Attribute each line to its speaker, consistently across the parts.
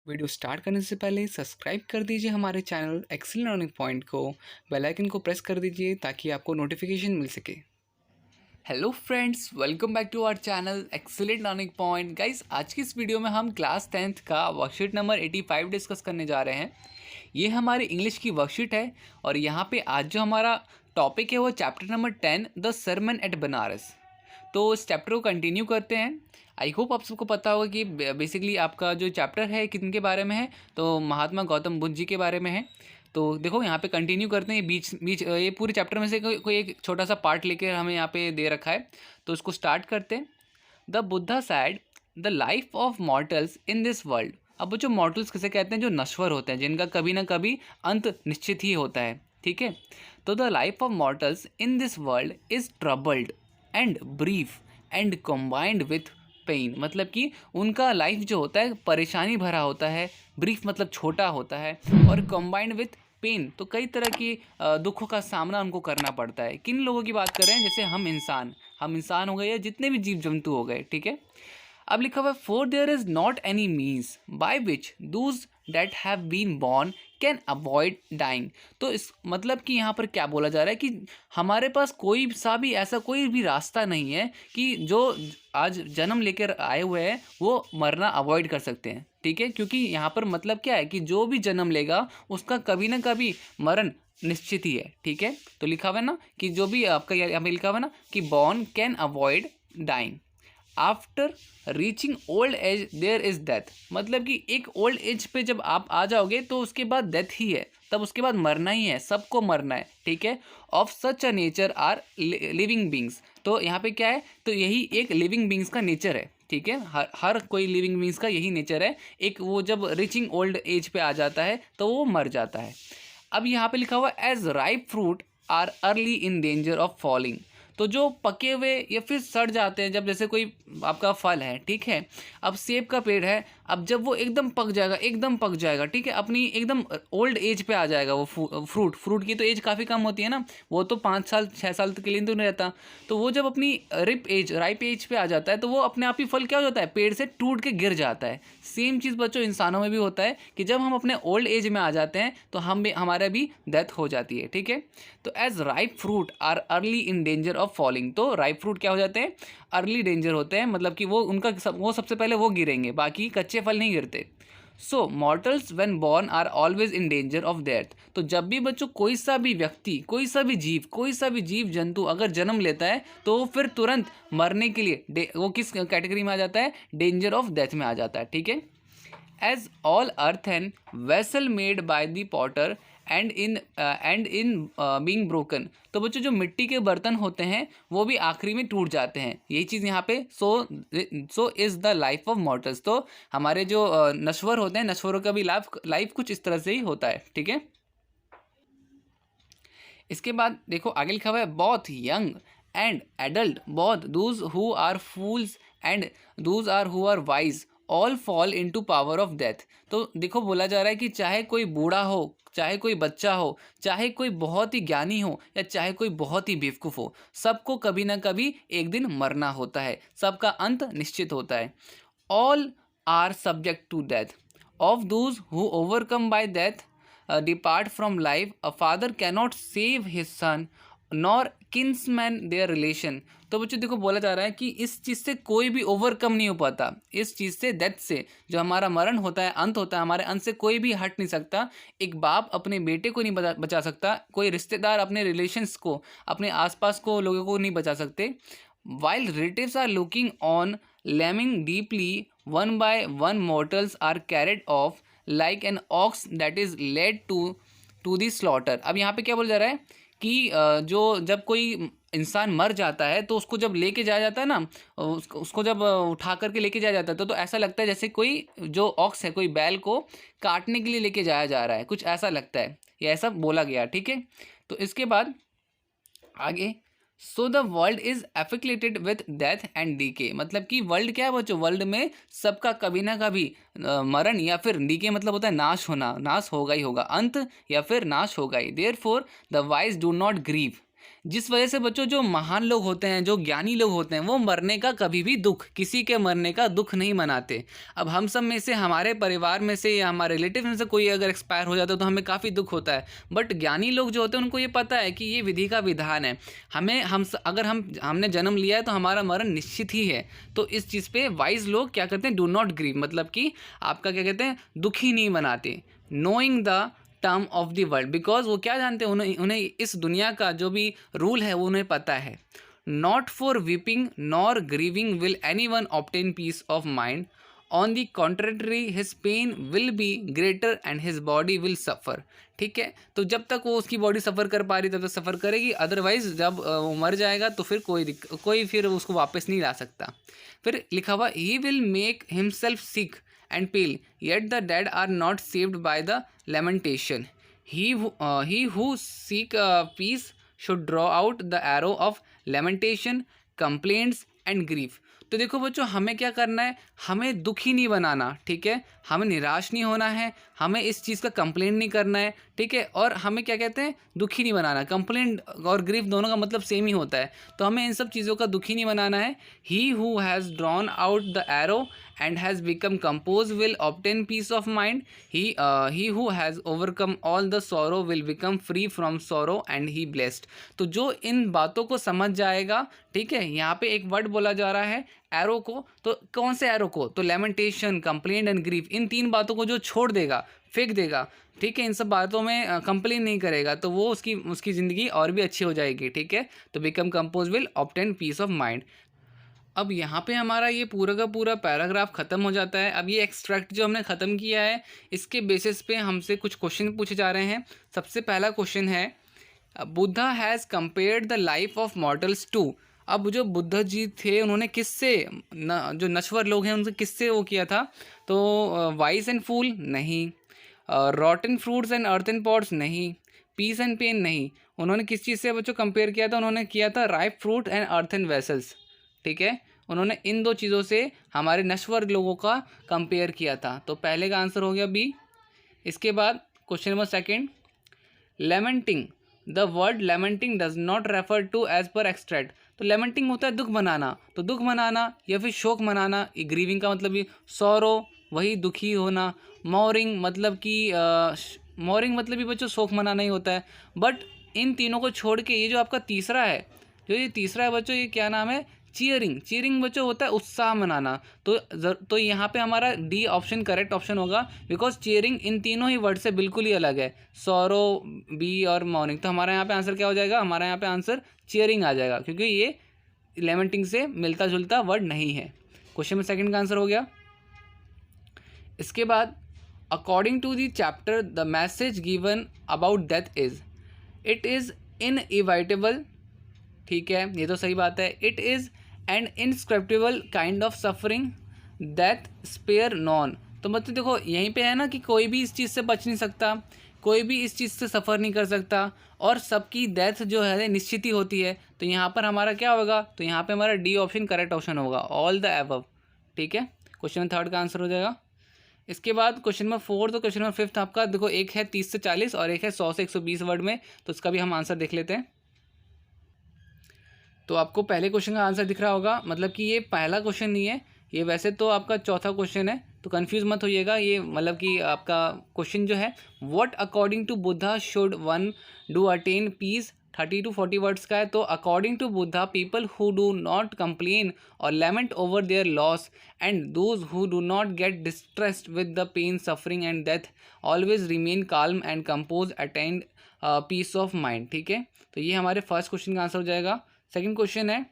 Speaker 1: Video start करने से पहले सब्सक्राइब कर दीजिए हमारे चैनल एक्सेलेंट लर्निंग पॉइंट को। बेल आइकन को प्रेस कर दीजिए ताकि आपको नोटिफिकेशन मिल सके। Hello friends, welcome back to our channel excellent learning point. Guys, आज की इस वीडियो में हम क्लास 10th का वर्कशीट नंबर 85 डिस्कस करने जा रहे हैं। ये हमारी इंग्लिश की वर्कशीट है और यहाँ पे आज जो हमारा टॉपिक है वो chapter number 10 the sermon at Banaras. तो इस चैप्टर को कंटिन्यू करते हैं। आई होप आप सबको पता होगा कि बेसिकली आपका जो चैप्टर है किन के बारे में है, तो महात्मा गौतम बुद्ध जी के बारे में है। तो देखो यहाँ पे कंटिन्यू करते हैं। बीच बीच ये पूरे चैप्टर में से कोई एक छोटा सा पार्ट लेकर हमें यहाँ पे दे रखा है, तो इसको स्टार्ट करते हैं। The Buddha sad the life of mortals in this world. अब वो जो मॉर्टल्स किसे कहते हैं, जो नश्वर होते हैं, जिनका कभी ना कभी अंत निश्चित ही होता है। ठीक है, तो the life of mortals in this world is troubled and brief and combined with pain. मतलब कि उनका लाइफ जो होता है परेशानी भरा होता है, ब्रीफ मतलब छोटा होता है, और कम्बाइंड विथ पेन तो कई तरह की दुखों का सामना उनको करना पड़ता है। किन लोगों की बात कर रहे हैं? जैसे हम इंसान हो गए या जितने भी जीव जंतु हो गए। ठीक है, अब लिखा हुआ है for there is not any means by which those that have been born can avoid dying. तो इस मतलब कि यहाँ पर क्या बोला जा रहा है कि हमारे पास कोई सा भी ऐसा कोई भी रास्ता नहीं है कि जो आज जन्म लेकर आए हुए हैं वो मरना अवॉइड कर सकते हैं। ठीक है, क्योंकि यहाँ पर मतलब क्या है कि जो भी जन्म लेगा उसका कभी ना कभी मरण निश्चित ही है। ठीक है, तो लिखा हुआ है ना कि जो भी आपका यहाँ पे लिखा हुआ है ना कि born can avoid dying after reaching old age there is death. मतलब कि एक ओल्ड एज पे जब आप आ जाओगे तो उसके बाद डेथ ही है, तब उसके बाद मरना ही है, सबको मरना है। ठीक है, of such a nature are living beings. तो यहाँ पे क्या है, तो यही एक लिविंग बींग्स का नेचर है। ठीक है, हर कोई लिविंग बींग्स का यही नेचर है। एक वो जब रीचिंग ओल्ड एज पे आ जाता है तो वो मर जाता है। अब यहाँ पे लिखा हुआ as ripe fruit are early in danger of falling. तो जो पके हुए या फिर सड़ जाते हैं, जब जैसे कोई आपका फल है, ठीक है, अब सेब का पेड़ है, अब जब वो एकदम पक जाएगा, ठीक है, अपनी एकदम ओल्ड एज पे आ जाएगा वो फ्रूट की तो एज काफ़ी कम होती है ना, वो तो 5 साल 6 साल के लिए तो नहीं रहता। तो वो जब अपनी राइप एज पे आ जाता है तो वो अपने आप ही फल क्या हो जाता है, पेड़ से टूट के गिर जाता है। सेम चीज़ बच्चों इंसानों में भी होता है कि जब हम अपने ओल्ड एज में आ जाते हैं तो हमारा भी डेथ हो जाती है। ठीक है, तो as ripe fruit are early in danger of falling. तो राइप फ्रूट क्या हो जाते हैं, अर्ली डेंजर होते हैं, मतलब कि वो सबसे पहले वो गिरेंगे, बाकी कच्चे फल नहीं गिरते। So mortals when born are always in danger of death. तो जब भी बच्चों कोई सा भी व्यक्ति, कोई सा भी जीव जंतु अगर जन्म लेता है तो वो फिर तुरंत मरने के लिए वो किस कैटेगरी में आ जाता है, डेंजर ऑफ डेथ में आ जाता है। ठीक है, as all earthen vessel made by the potter end in being broken. तो बच्चों जो मिट्टी के बर्तन होते हैं वो भी आखिरी में टूट जाते हैं। यही चीज़ यहाँ पे so is the life of mortals. तो हमारे जो नश्वर होते हैं, नश्वरों का भी लाइफ कुछ इस तरह से ही होता है। ठीक है, इसके बाद देखो आगे लिखा हुआ है both young and adult both those who are fools and those are who are wise all fall into power of death. तो देखो बोला जा रहा है कि चाहे कोई बूढ़ा हो, चाहे कोई बच्चा हो, चाहे कोई बहुत ही ज्ञानी हो या चाहे कोई बहुत ही बेवकूफ़ हो, सबको कभी ना कभी एक दिन मरना होता है, सबका अंत निश्चित होता है। All are subject to death of those who overcome by death depart from life. A father cannot save his son nor kinsman their relation. तो बच्चों देखो बोला जा रहा है कि इस चीज़ से कोई भी ओवरकम नहीं हो पाता, इस चीज़ से, डेथ से, जो हमारा मरण होता है, अंत होता है, हमारे अंत से कोई भी हट नहीं सकता। एक बाप अपने बेटे को नहीं बचा सकता, कोई रिश्तेदार अपने रिलेशंस को, अपने आसपास को लोगों को नहीं बचा सकते। While relatives are looking on lamenting deeply one by one mortals are carried off like an ox that is led to the slaughter. अब यहाँ पे क्या बोला जा रहा है कि जो जब कोई इंसान मर जाता है तो उसको जब लेके जाया जाता है ना, उसको जब उठा करके लेके जाया जाता है तो ऐसा लगता है जैसे कोई जो ऑक्स है, कोई बैल को काटने के लिए लेके जाया जा रहा है, कुछ ऐसा लगता है, ये ऐसा बोला गया। ठीक है, तो इसके बाद आगे so the world is afflicted with death and decay. मतलब कि वर्ल्ड क्या है बच्चों, वर्ल्ड में सबका कभी ना कभी मरण या फिर डीके मतलब होता है नाश होना, नाश होगा ही होगा, अंत या फिर नाश होगा ही। Therefore the wise do not grieve जिस वजह से बच्चों जो महान लोग होते हैं, जो ज्ञानी लोग होते हैं, वो मरने का कभी भी दुख, किसी के मरने का दुख नहीं मनाते। अब हम सब में से, हमारे परिवार में से या हमारे रिलेटिव में से कोई अगर एक्सपायर हो जाता है तो हमें काफ़ी दुख होता है, बट ज्ञानी लोग जो होते हैं उनको ये पता है कि ये विधि का विधान है। हमें अगर हमने जन्म लिया है तो हमारा मरण निश्चित ही है। तो इस चीज़ पे वाइज लोग क्या करते हैं, डू नॉट ग्रीव, मतलब कि आपका क्या कहते हैं, दुख ही नहीं मनाते। Knowing the term of the world, because वो क्या जानते हैं, उन्हें इस दुनिया का जो भी रूल है वो उन्हें पता है। Not for weeping nor grieving will any one obtain peace of mind, on the contrary his pain will be greater and his body will suffer. ठीक है, तो जब तक वो उसकी बॉडी सफ़र कर पा रही तब तक सफ़र करेगी, अदरवाइज जब वो मर जाएगा तो फिर कोई फिर उसको वापस नहीं ला सकता। फिर लिखा हुआ, he will make himself sick and pale, yet the dead are not saved by the lamentation. He who seek peace should draw out the arrow of lamentation, complaints and grief. तो देखो बच्चों, हमें क्या करना है, हमें दुखी नहीं बनाना, ठीक है, हमें निराश नहीं होना है, हमें इस चीज़ का कंप्लेंट नहीं करना है, ठीक है, और हमें क्या कहते हैं, दुखी नहीं बनाना। कंप्लेंट और ग्रीफ दोनों का मतलब सेम ही होता है, तो हमें इन सब चीज़ों का दुखी नहीं बनाना है। He who has drawn out the arrow and has become composed will obtain peace of mind. He who has overcome all the sorrow will become free from sorrow and he blessed. तो जो इन बातों को समझ जाएगा, ठीक है, यहाँ पे एक वर्ड बोला जा रहा है एरो को, तो कौन से एरो को, तो लेमेंटेशन, कंप्लेंट एंड ग्रीफ, इन तीन बातों को जो छोड़ देगा, फेंक देगा, ठीक है, इन सब बातों में कंप्लेन नहीं करेगा, तो वो उसकी ज़िंदगी और भी अच्छी हो जाएगी। ठीक है, तो become compose will obtain peace of mind. अब यहाँ पे हमारा ये पूरा का पूरा पैराग्राफ ख़त्म हो जाता है। अब ये एक्सट्रैक्ट जो हमने ख़त्म किया है, इसके बेसिस पे हमसे कुछ क्वेश्चन पूछे जा रहे हैं। सबसे पहला क्वेश्चन है, Buddha has compared the life of mortals to. अब जो बुद्ध जी थे उन्होंने किससे, जो नश्वर लोग हैं उनसे किससे वो किया था, तो वाइस एंड फूल नहीं, रॉटन फ्रूट्स एंड अर्थन पॉट्स नहीं, पीस एंड पेन नहीं। उन्होंने किस चीज़ से बच्चों कंपेयर किया था, उन्होंने किया था ripe fruit and earthen vessels. ठीक है, उन्होंने इन दो चीज़ों से हमारे नश्वर लोगों का कंपेयर किया था। तो पहले का आंसर हो गया बी। इसके बाद question number second, lamenting, the word lamenting does not refer to as per extract. तो लेमेंटिंग होता है दुख मनाना, तो दुख मनाना या फिर शोक मनाना, ग्रीविंग का मतलब ये सौरो, वही दुखी होना। मॉरिंग मतलब कि मॉरिंग मतलब भी बच्चों शोक मनाना ही होता है। बट इन तीनों को छोड़ के ये जो आपका तीसरा है, जो ये तीसरा है बच्चों, ये क्या नाम है, चीयरिंग। चीयरिंग बच्चों होता है उत्साह मनाना। तो यहाँ पे हमारा डी ऑप्शन करेक्ट ऑप्शन होगा, बिकॉज चीयरिंग इन तीनों ही वर्ड से बिल्कुल ही अलग है, सौरो, बी और मॉर्निंग। तो हमारा यहाँ पे आंसर क्या हो जाएगा, हमारा यहाँ पे आंसर चीयरिंग आ जाएगा, क्योंकि ये लेमेंटिंग से मिलता जुलता वर्ड नहीं है। क्वेश्चन में सेकंड का आंसर हो गया। इसके बाद, according to the chapter the message given about death is, it is inevitable. ठीक है, ये तो सही बात है। It is an inscrutable kind of suffering that spare none. तो मतलब देखो यहीं पे है ना कि कोई भी इस चीज़ से बच नहीं सकता, कोई भी इस चीज़ से सफ़र नहीं कर सकता, और सबकी डेथ जो है निश्चित ही होती है। तो यहाँ पर हमारा क्या होगा, तो यहाँ पे हमारा डी ऑप्शन करेक्ट ऑप्शन होगा, ऑल द एबव। ठीक है, क्वेश्चन नंबर थर्ड का आंसर हो जाएगा। इसके बाद क्वेश्चन नंबर फोर्थ और क्वेश्चन नंबर फिफ्थ आपका देखो, एक है 30 से 40 और एक है 100 से 120 वर्ड में, तो उसका भी हम आंसर देख लेते हैं। तो आपको पहले क्वेश्चन का आंसर दिख रहा होगा, मतलब कि ये पहला क्वेश्चन नहीं है, ये वैसे तो आपका चौथा क्वेश्चन है, तो कंफ्यूज मत होइएगा। ये मतलब कि आपका क्वेश्चन जो है, what according to Buddha should one do attain peace, 30 to 40 words का है। तो according to Buddha, people who do not complain और lament over their loss and those who do not get distressed with the pain, suffering and death always remain calm and composed, attain peace of mind. ठीक है, तो ये हमारे first question का answer हो जाएगा। Second question है,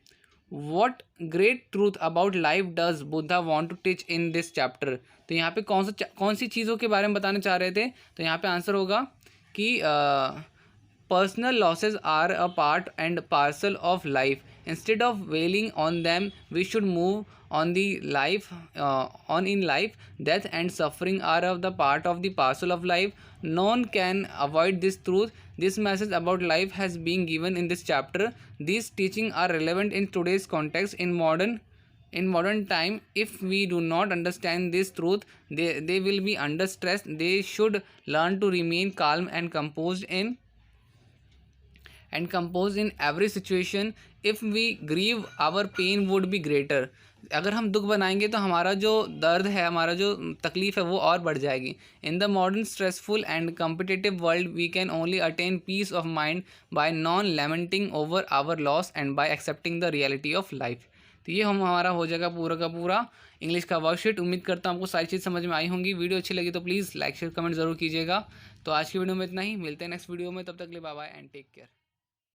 Speaker 1: what great truth about life does Buddha want to teach in this chapter. तो यहाँ पे कौन सी चीज़ों के बारे में बताना चाह रहे थे, तो यहाँ पे आंसर होगा कि personal losses are a part and parcel of life, instead of wailing on them we should move on the life on in life. Death and suffering are of the part of the parcel of life. None can avoid this truth. This message about life has been given in this chapter. These teachings are relevant in today's context. In modern time, if we do not understand this truth, they will be under stress. They should learn to remain calm and composed and compose in every situation. If we grieve our pain would be greater. अगर हम दुख बनाएंगे तो हमारा जो दर्द है, हमारा जो तकलीफ़ है वो और बढ़ जाएगी। In the modern stressful and competitive world we can only attain peace of mind by non lamenting over our loss and by accepting the reality of life. तो ये हमारा हो जाएगा पूरा का पूरा इंग्लिश का वर्कशीट। उम्मीद करता हूँ आपको सारी चीज़ समझ में आई होंगी। वीडियो अच्छी लगी तो प्लीज़ लाइक शेयर कमेंट ज़रूर कीजिएगा। तो आज की वीडियो में इतना ही, मिलते हैं नेक्स्ट वीडियो में, तब तक के लिए bye bye and take care.